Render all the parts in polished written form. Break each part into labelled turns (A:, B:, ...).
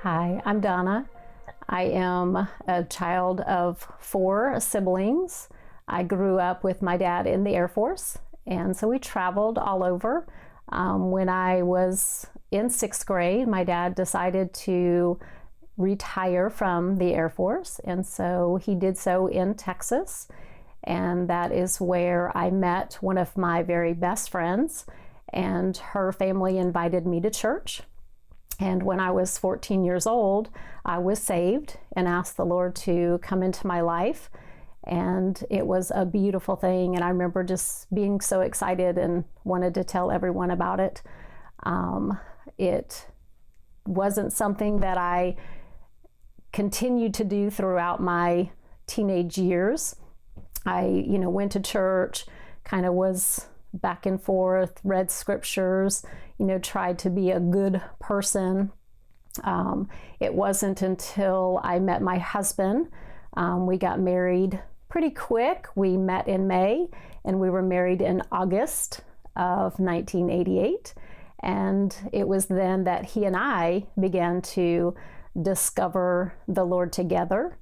A: Hi, I'm Donna. I am a child of 4 siblings. I grew up with my dad in the Air Force, and so we traveled all over. When I was in 6th grade, my dad decided to retire from the Air Force, and so he did so in Texas. And that is where I met one of my very best friends, and her family invited me to church. And when I was 14 years old, I was saved and asked the Lord to come into my life. And it was a beautiful thing. And I remember just being so excited and wanted to tell everyone about it. It wasn't something that I continued to do throughout my teenage years. I, went to church, kind of was back and forth, read scriptures, tried to be a good person. It wasn't until I met my husband. We got married pretty quick. We met in May and we were married in August of 1988. And it was then that he and I began to discover the Lord together.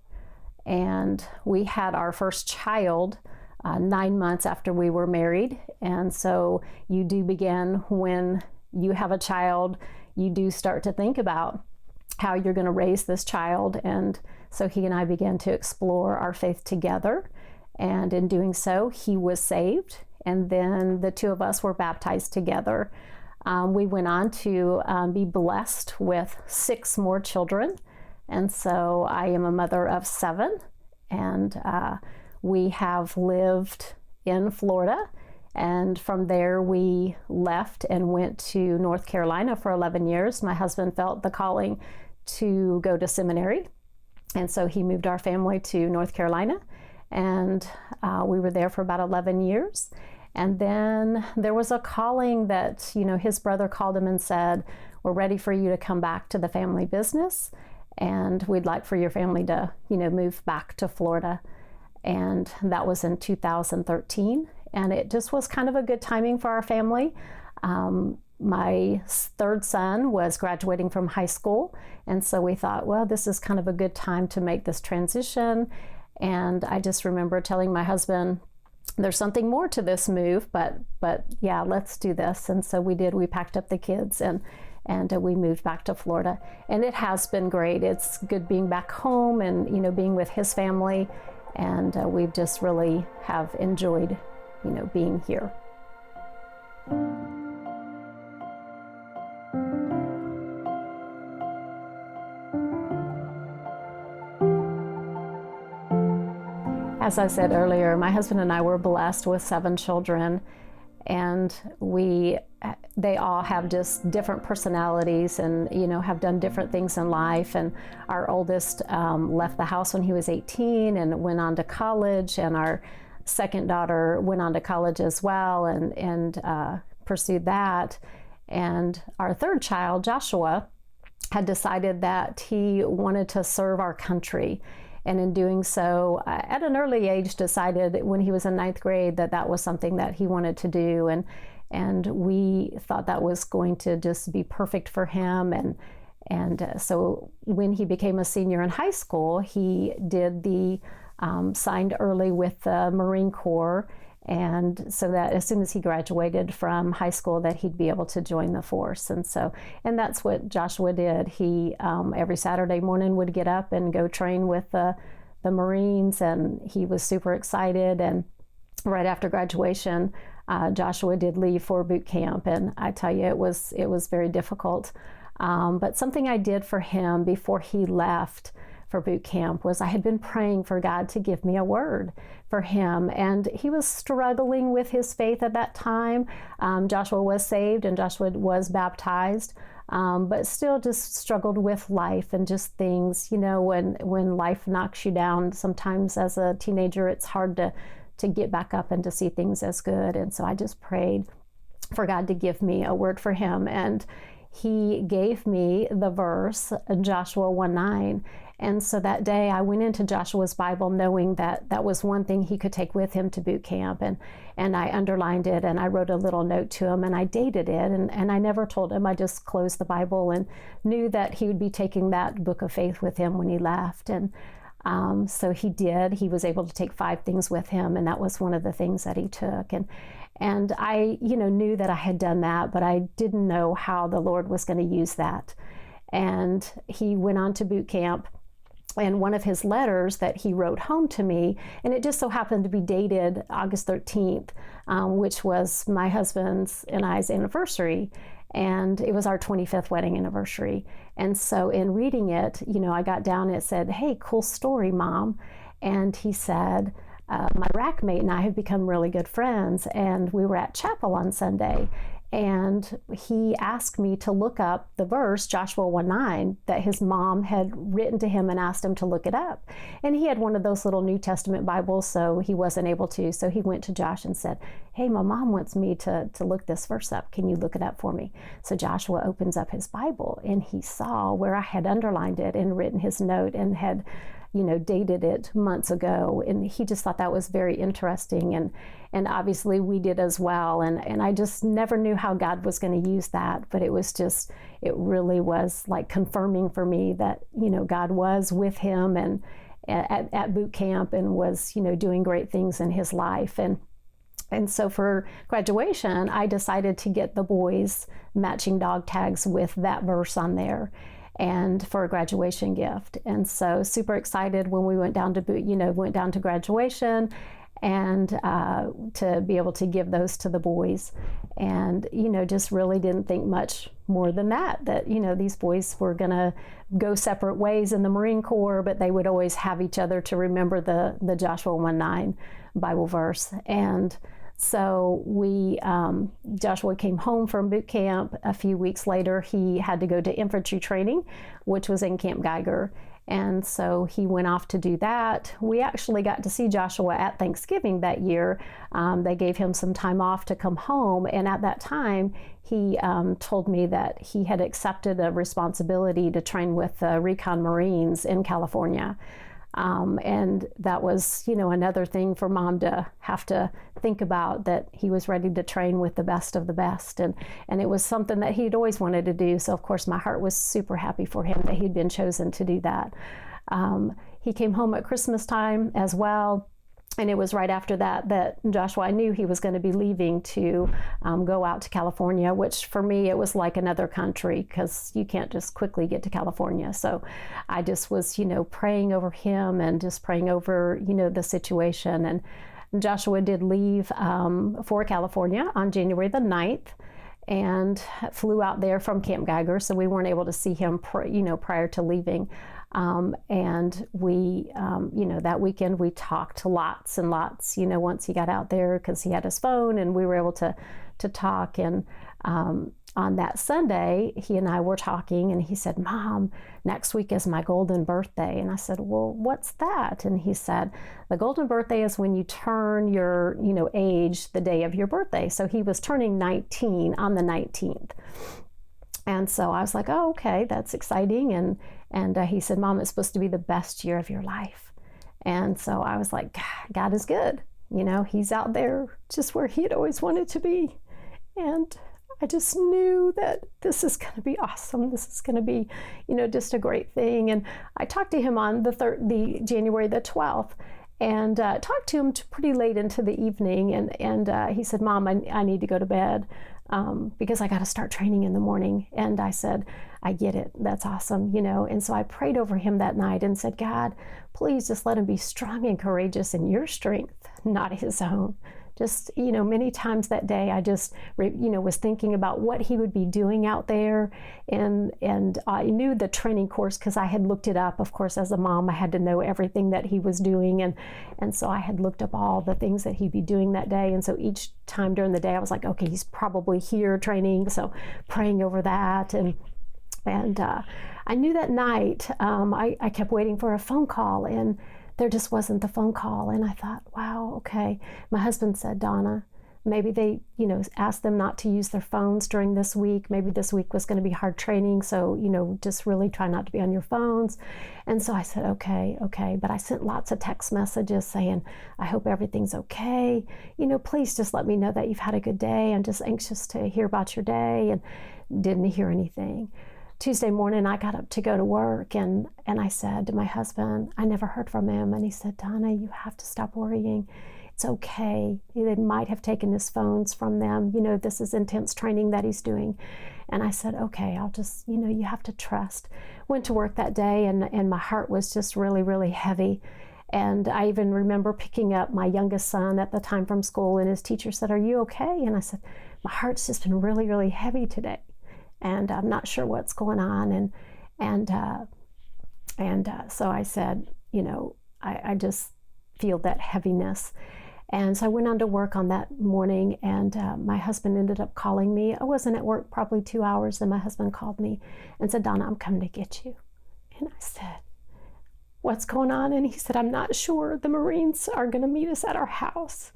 A: And we had our first child 9 months after we were married. And so you do begin, when you have a child, you do start to think about how you're going to raise this child. And so he and I began to explore our faith together. And in doing so, he was saved. And then the two of us were baptized together. We went on to be blessed with 6 more children. And so I am a mother of 7. And we have lived in Florida, and from there we left and went to North Carolina for 11 years. My husband felt the calling to go to seminary, and so he moved our family to North Carolina, and we were there for about 11 years. And then there was a calling that, his brother called him and said, "We're ready for you to come back to the family business, and we'd like for your family to, move back to Florida." And that was in 2013. And it just was kind of a good timing for our family. My 3rd son was graduating from high school. And so we thought, well, this is kind of a good time to make this transition. And I just remember telling my husband, there's something more to this move, but yeah, let's do this. And so we did. We packed up the kids and we moved back to Florida. And it has been great. It's good being back home and, being with his family. And we've just really have enjoyed, being here. As I said earlier, my husband and I were blessed with 7 children, and they all have just different personalities and, have done different things in life. And our oldest left the house when he was 18 and went on to college. And our second daughter went on to college as well and pursued that. And our 3rd child, Joshua, had decided that he wanted to serve our country. And in doing so, at an early age, decided when he was in 9th grade that was something that he wanted to do. And we thought that was going to just be perfect for him. And so when he became a senior in high school, he did signed early with the Marine Corps. And so that as soon as he graduated from high school, that he'd be able to join the force. And that's what Joshua did. He every Saturday morning would get up and go train with the Marines, and he was super excited. And right after graduation, Joshua did leave for boot camp, and I tell you, it was very difficult. But something I did for him before he left for boot camp was I had been praying for God to give me a word for him. And he was struggling with his faith at that time. Joshua was saved and Joshua was baptized, but still just struggled with life and just things, when life knocks you down. Sometimes as a teenager, it's hard to get back up and to see things as good. And so I just prayed for God to give me a word for him. And he gave me the verse, Joshua 1:9, And so that day I went into Joshua's Bible knowing that that was one thing he could take with him to boot camp. And I underlined it, and I wrote a little note to him, and I dated it. And I never told him. I just closed the Bible and knew that he would be taking that book of faith with him when he left. And so he did. He was able to take 5 things with him, and that was one of the things that he took. And I, knew that I had done that, but I didn't know how the Lord was going to use that. And he went on to boot camp. And one of his letters that he wrote home to me, and it just so happened to be dated August 13th, which was my husband's and I's anniversary. And it was our 25th wedding anniversary. And so in reading it, I got down and it said, "Hey, cool story, Mom." And he said, my rack mate and I have become really good friends. And we were at chapel on Sunday. And he asked me to look up the verse, Joshua 1:9, that his mom had written to him and asked him to look it up. And he had one of those little New Testament Bibles, so he wasn't able to. So he went to Josh and said, "Hey, my mom wants me to look this verse up. Can you look it up for me?" So Joshua opens up his Bible, and he saw where I had underlined it and written his note and had dated it months ago. And he just thought that was very interesting. And obviously we did as well. And I just never knew how God was going to use that. But it really was like confirming for me that, God was with him and at boot camp and was, doing great things in his life. And so for graduation, I decided to get the boys matching dog tags with that verse on there, and for a graduation gift. And so super excited when we went down to graduation, and to be able to give those to the boys. And, just really didn't think much more than that, these boys were gonna go separate ways in the Marine Corps, but they would always have each other to remember the Joshua 1:9 Bible verse. And so Joshua came home from boot camp. A few weeks later, he had to go to infantry training, which was in Camp Geiger. And so he went off to do that. We actually got to see Joshua at Thanksgiving that year. They gave him some time off to come home. And at that time, he told me that he had accepted a responsibility to train with the Recon Marines in California. And that was, another thing for Mom to have to think about, that he was ready to train with the best of the best. And it was something that he'd always wanted to do. So, of course, my heart was super happy for him that he'd been chosen to do that. He came home at Christmas time as well. And it was right after that Joshua, I knew he was going to be leaving to go out to California, which for me, it was like another country, because you can't just quickly get to California. So I just was, praying over him and just praying over, the situation. And Joshua did leave for California on January the 9th and flew out there from Camp Geiger. So we weren't able to see him, prior to leaving. And we, that weekend we talked lots and lots, once he got out there, because he had his phone and we were able to talk. And on that Sunday, he and I were talking, and he said, "Mom, next week is my golden birthday." And I said, "Well, what's that?" And he said, "The golden birthday is when you turn your, age the day of your birthday." So he was turning 19 on the 19th. And so I was like, "Oh, okay, that's exciting." And he said, "Mom, it's supposed to be the best year of your life." And so I was like, God is good. He's out there just where he had always wanted to be. And I just knew that this is going to be awesome. This is going to be, just a great thing. And I talked to him on the January the 12th. And talked to him pretty late into the evening. And he said, "Mom, I need to go to bed because I got to start training in the morning." And I said, "I get it. That's awesome." And so I prayed over him that night and said, "God, please just let him be strong and courageous in your strength, not his own." Just, many times that day, I just, was thinking about what he would be doing out there. And I knew the training course because I had looked it up. Of course, as a mom, I had to know everything that he was doing. And so I had looked up all the things that he'd be doing that day. And so each time during the day, I was like, okay, he's probably here training. So praying over that. And I knew that night, I kept waiting for a phone call, and there just wasn't the phone call. And I thought, wow, okay. My husband said, "Donna, maybe they, asked them not to use their phones during this week. Maybe this week was going to be hard training, so, just really try not to be on your phones. And so I said, okay. But I sent lots of text messages saying, I hope everything's okay. Please just let me know that you've had a good day. I'm just anxious to hear about your day, and didn't hear anything. Tuesday morning, I got up to go to work, and I said to my husband, I never heard from him. And he said, Donna, you have to stop worrying. It's okay. They might have taken his phones from them. This is intense training that he's doing. And I said, okay, I'll just, you have to trust. Went to work that day, and my heart was just really, really heavy. And I even remember picking up my youngest son at the time from school, and his teacher said, are you okay? And I said, my heart's just been really, really heavy today, and I'm not sure what's going on. So I said, I just feel that heaviness. And so I went on to work on that morning, and my husband ended up calling me. I wasn't at work probably 2 hours, and my husband called me and said, Donna, I'm coming to get you. And I said, what's going on? And he said, I'm not sure. The Marines are going to meet us at our house.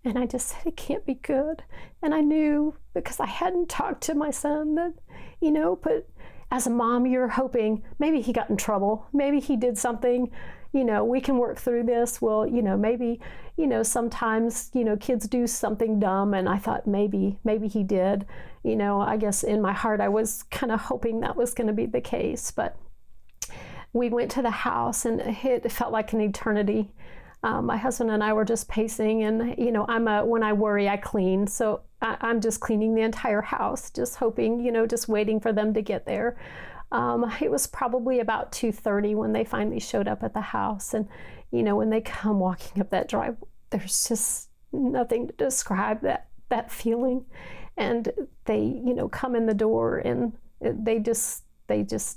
A: And I just said, it can't be good. And I knew, because I hadn't talked to my son, that, but as a mom, you're hoping maybe he got in trouble. Maybe he did something, we can work through this. Well, maybe, sometimes, kids do something dumb. And I thought maybe he did. I guess in my heart, I was kind of hoping that was going to be the case. But we went to the house, and it felt like an eternity. My husband and I were just pacing, and when I worry, I clean. So I'm just cleaning the entire house, just hoping, just waiting for them to get there. It was probably about 2:30 when they finally showed up at the house. And, when they come walking up that drive, there's just nothing to describe that feeling. And they, come in the door, and they just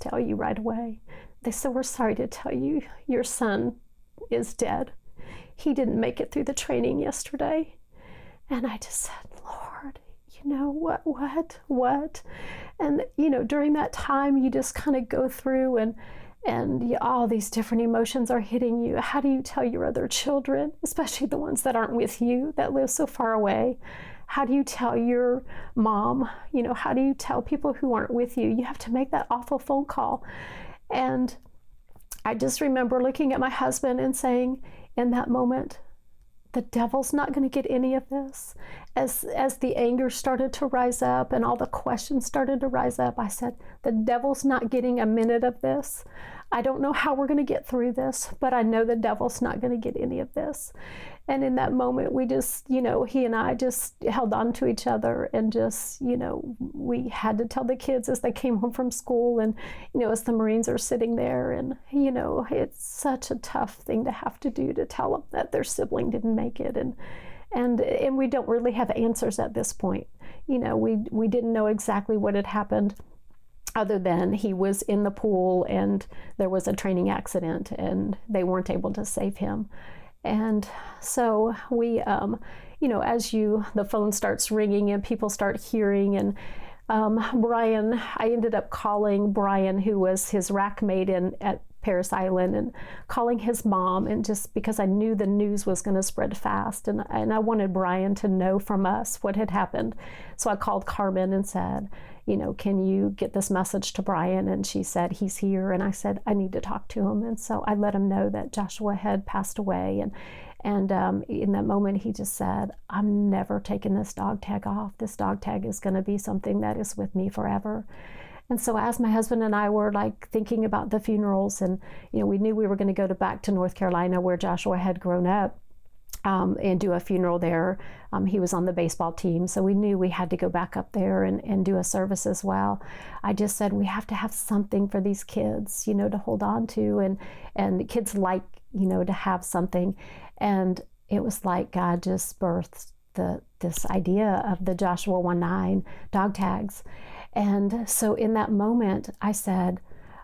A: tell you right away. They said, we're sorry to tell you, your son is dead. He didn't make it through the training yesterday. And I just said, Lord, what? And, during that time, you just kind of go through, and all these different emotions are hitting you. How do you tell your other children, especially the ones that aren't with you, that live so far away? How do you tell your mom? How do you tell people who aren't with you? You have to make that awful phone call. And I just remember looking at my husband and saying, in that moment, the devil's not going to get any of this. As the anger started to rise up and all the questions started to rise up, I said, the devil's not getting a minute of this. I don't know how we're going to get through this, but I know the devil's not going to get any of this. And in that moment, we just, he and I just held on to each other, and just, we had to tell the kids as they came home from school, and, as the Marines are sitting there, and, it's such a tough thing to have to do, to tell them that their sibling didn't make it. And we don't really have answers at this point. We didn't know exactly what had happened, other than he was in the pool and there was a training accident and they weren't able to save him. And so we, the phone starts ringing and people start hearing, and Brian, I ended up calling Brian, who was his rack mate at Paris Island, and calling his mom, and just because I knew the news was going to spread fast, and I wanted Brian to know from us what had happened. So I called Carmen and said, can you get this message to Brian? And she said, he's here. And I said, I need to talk to him. And so I let him know that Joshua had passed away. And in that moment, he just said, I'm never taking this dog tag off. This dog tag is going to be something that is with me forever. And so as my husband and I were thinking about the funerals, and we knew we were going to go back to North Carolina, where Joshua had grown up, and do a funeral there. He was on the baseball team, so we knew we had to go back up there and do a service as well. I just said, we have to have something for these kids, to hold on to, and kids like, to have something. And it was like God just birthed this idea of the Joshua 1-9 dog tags. And so in that moment, I said,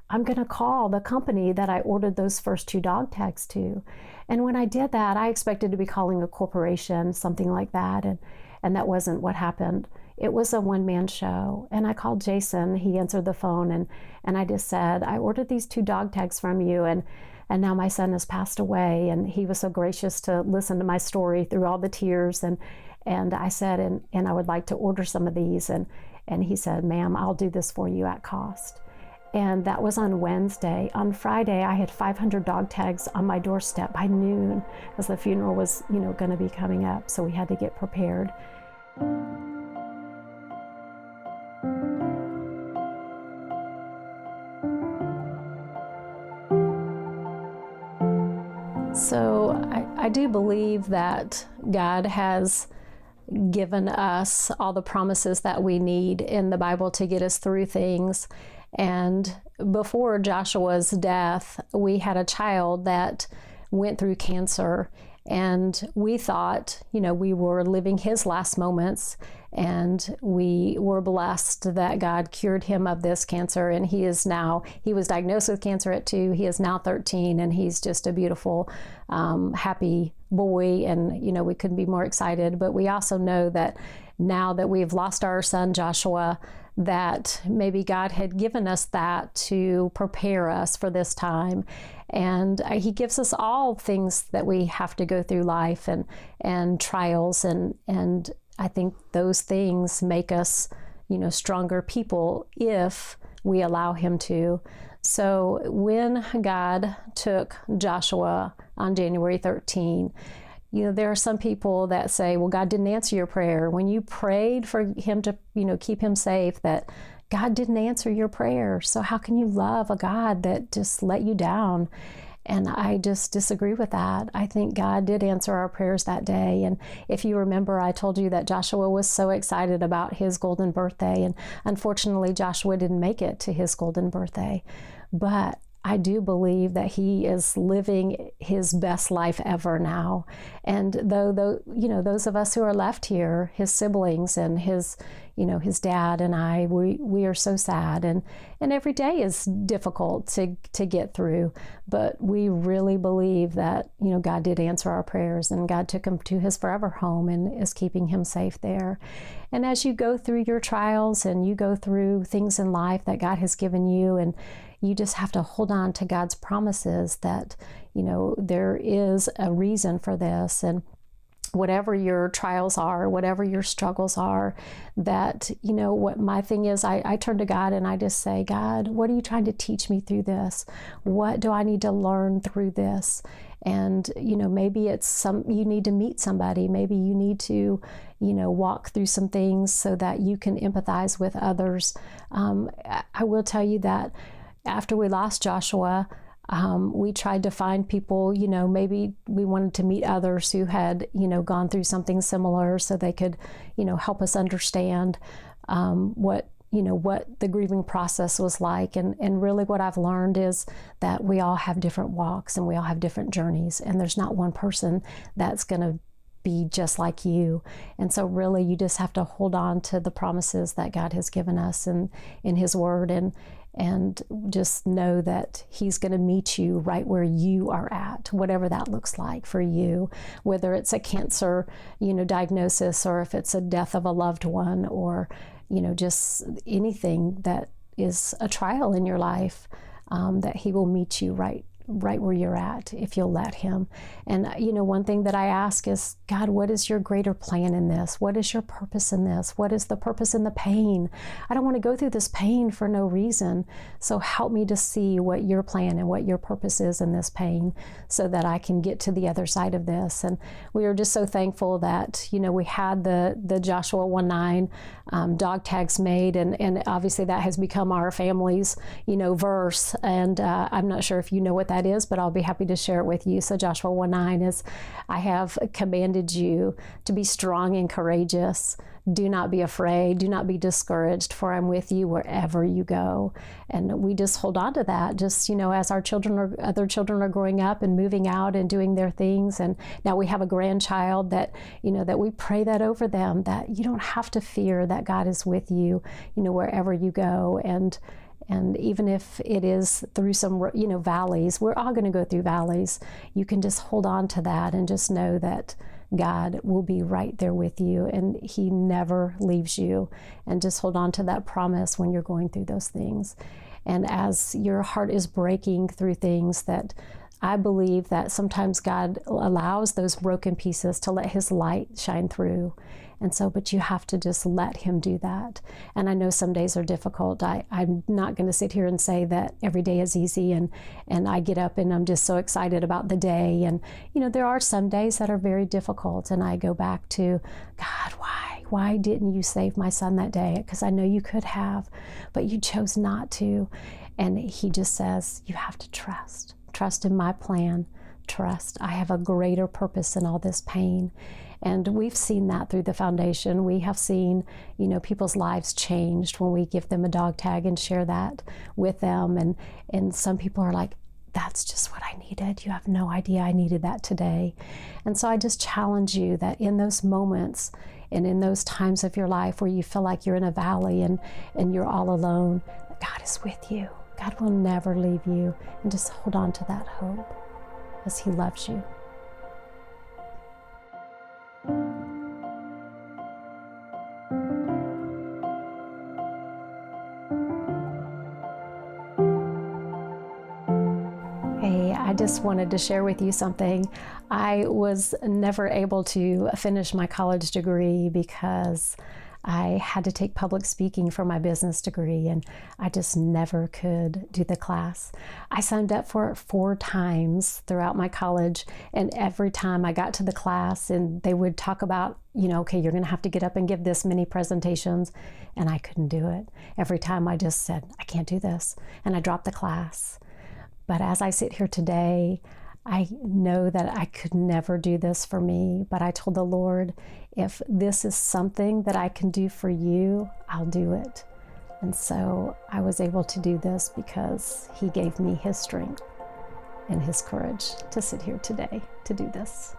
A: I'm going to call the company that I ordered those first 2 dog tags to. And when I did that, I expected to be calling a corporation, something like that. And that wasn't what happened. It was a one-man show. And I called Jason. He answered the phone. And I just said, I ordered these 2 dog tags from you. And now my son has passed away. And he was so gracious to listen to my story through all the tears. And I said, and I would like to order some of these. And he said, ma'am, I'll do this for you at cost. And that was on Wednesday. On Friday, I had 500 dog tags on my doorstep by noon, as the funeral was, going to be coming up. So we had to get prepared. So I do believe that God has given us all the promises that we need in the Bible to get us through things. And before Joshua's death, we had a child that went through cancer, and we thought, we were living his last moments, and we were blessed that God cured him of this cancer. And he was diagnosed with cancer at 2. He is now 13, and he's just a beautiful, happy boy. And, we couldn't be more excited. But we also know that now that we've lost our son, Joshua, that maybe God had given us that to prepare us for this time. And he gives us all things that we have to go through life and trials. And I think those things make us, stronger people if we allow him to. So when God took Joshua on January 13, there are some people that say, well, God didn't answer your prayer. When you prayed for him to, keep him safe, that God didn't answer your prayer. So how can you love a God that just let you down? And I just disagree with that. I think God did answer our prayers that day. And if you remember, I told you that Joshua was so excited about his golden birthday. And unfortunately, Joshua didn't make it to his golden birthday. But I do believe that he is living his best life ever now. And though those of us who are left here, his siblings and his dad and I, we are so sad, and every day is difficult to get through. But we really believe that, God did answer our prayers, and God took him to his forever home and is keeping him safe there. And as you go through your trials and you go through things in life that God has given you, and you just have to hold on to God's promises that, there is a reason for this. And whatever your trials are, whatever your struggles are, that, what my thing is, I turn to God and I just say, God, what are you trying to teach me through this? What do I need to learn through this? And, maybe it's you need to meet somebody. Maybe you need to, walk through some things so that you can empathize with others. I will tell you that after we lost Joshua, we tried to find people, maybe we wanted to meet others who had, gone through something similar so they could, help us understand what the grieving process was like. And really what I've learned is that we all have different walks and we all have different journeys, and there's not one person that's going to be just like you. And so really you just have to hold on to the promises that God has given us in his word, and just know that he's going to meet you right where you are at, whatever that looks like for you, whether it's a cancer, diagnosis, or if it's a death of a loved one, or, just anything that is a trial in your life, that he will meet you right where you're at if you'll let him. And one thing that I ask is, God, what is your greater plan in this? What is your purpose in this? What is the purpose in the pain? I don't want to go through this pain for no reason. So help me to see what your plan and what your purpose is in this pain, so that I can get to the other side of this. And we are just so thankful that we had the Joshua 1:9 dog tags made, and obviously that has become our family's verse. And I'm not sure if you know what that is, but I'll be happy to share it with you. So Joshua 1:9 is, I have commanded you to be strong and courageous. Do not be afraid. Do not be discouraged, for I'm with you wherever you go. And we just hold on to that, just, as our other children are growing up and moving out and doing their things. And now we have a grandchild that, that we pray that over them, that you don't have to fear, that God is with you, wherever you go. And even if it is through some, valleys, we're all going to go through valleys. You can just hold on to that and just know that God will be right there with you, and he never leaves you. And just hold on to that promise when you're going through those things. And as your heart is breaking through things, that I believe that sometimes God allows those broken pieces to let his light shine through. And so, but you have to just let him do that. And I know some days are difficult. I'm not going to sit here and say that every day is easy and I get up and I'm just so excited about the day. And, there are some days that are very difficult. And I go back to, God, why? Why didn't you save my son that day? Because I know you could have, but you chose not to. And he just says, you have to trust. Trust in my plan. Trust. I have a greater purpose in all this pain. And we've seen that through the foundation. We have seen, people's lives changed when we give them a dog tag and share that with them. And some people are like, that's just what I needed. You have no idea I needed that today. And so I just challenge you that in those moments and in those times of your life where you feel like you're in a valley and you're all alone, God is with you. God will never leave you. And just hold on to that hope as he loves you. Hey, I just wanted to share with you something. I was never able to finish my college degree because I had to take public speaking for my business degree, and I just never could do the class. I signed up for it 4 times throughout my college, and every time I got to the class and they would talk about, okay, you're going to have to get up and give this many presentations, and I couldn't do it. Every time I just said, I can't do this, and I dropped the class. But as I sit here today, I know that I could never do this for me, but I told the Lord, if this is something that I can do for you, I'll do it. And so I was able to do this because he gave me his strength and his courage to sit here today to do this.